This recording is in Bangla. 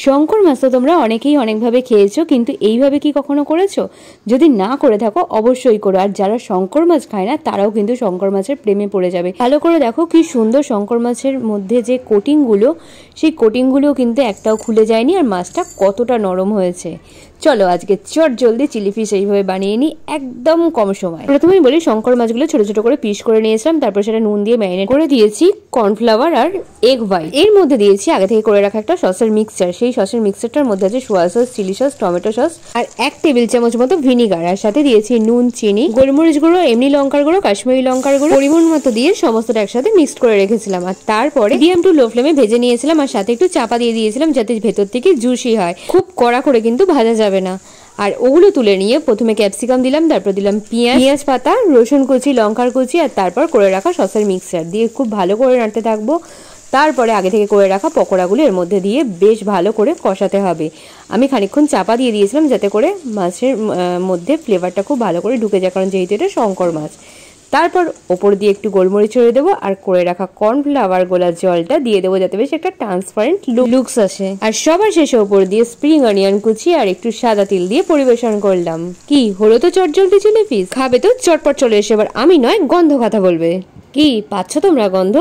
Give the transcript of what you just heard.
শঙ্কর মাছ তো তোমরা অনেকেই অনেকভাবে খেয়েছো, কিন্তু এইভাবে কি কখনো করেছো? যদি না করে থাকো অবশ্যই করো। আর যারা শঙ্কর মাছ খায় না তারাও কিন্তু শঙ্কর মাছের প্রেমে পড়ে যাবে। ভালো করে দেখো কি সুন্দর শঙ্কর মাছের মধ্যে যে কোটিংগুলো, সেই কোটিংগুলো কিন্তু একটাও খুলে যায়নি, আর মাছটা কতটা নরম হয়েছে। চলো আজকে চট জলদি চিলি ফিশ এইভাবে বানিয়ে নিই একদম কম সময়। প্রথমেই বলি, শঙ্কর মাছগুলো ছোট ছোট করে পিস করে নিয়েছিলাম, তারপর সেটা নুন দিয়ে ম্যারিনেট করে দিয়েছি কর্নফ্লাওয়ার আর এগ হোয়াইট। এর মধ্যে দিয়েছি আগে থেকে করে রাখা একটা সসের মিক্সচার। সেই সসের মিক্সচারটার মধ্যে আছে soya sauce, chilli sauce, tomato sauce আর 1 টেবিল চামচ মতো ভিনিগার। আর সাথে দিয়েছি নুন, চিনি, গোলমরিচ গুঁড়ো, এমনি লঙ্কার গুঁড়ো, কাশ্মীরি লঙ্কার গুঁড়ো পরিমাণ মতো দিয়ে সমস্তটা একসাথে মিক্সড করে রেখেছিলাম। আর তারপরে মিডিয়াম টু লো ফ্লেমে ভেজে নিয়েছিলাম, আর সাথে একটু চাপা দিয়ে দিয়েছিলাম যাতে ভেতর থেকে জুসি হয়। খুব কড়া করে কিন্তু ভাজা যাবে না। আর ওগুলো তুলে নিয়ে প্রথমে ক্যাপসিকাম দিলাম, তারপর দিলাম পেঁয়াজ পাতা, রসুন কুচি, লঙ্কার কুচি, আর তারপর করে রাখা সসের মিক্সচার দিয়ে খুব ভালো করে নাড়তে থাকবো। তারপরে আগে থেকে করে রাখা পকোড়াগুলো এর মধ্যে দিয়ে বেশ ভালো করে কষাতে হবে। আমি খানিকক্ষণ চাপা দিয়ে দিয়েছিলাম যাতে করে মাছের মধ্যে ফ্লেভারটা খুব ভালো করে ঢুকে যায়, কারণ যেহেতু এটা শঙ্কর মাছ। তারপর ওপর দিয়ে একটু গোলমরিচ ছড়িয়ে দেবো, আর করে রাখা কর্নফ্লাওয়ার গোলা জলটা দিয়ে দেবো যাতে বেশ একটা ট্রান্সপারেন্ট লুকস আসে। আর সবার শেষে ওপর দিয়ে স্প্রিং অনিয়ন কুচি আর একটু সাদা তিল দিয়ে পরিবেশন করলাম। কি হলো তো চটজলদি চিলি ফিশ? খাবে তো চটপট চলে এসে এবার আমি নয় গন্ধ কথা বলবে। কি পাচ্ছ তোমরা গন্ধ?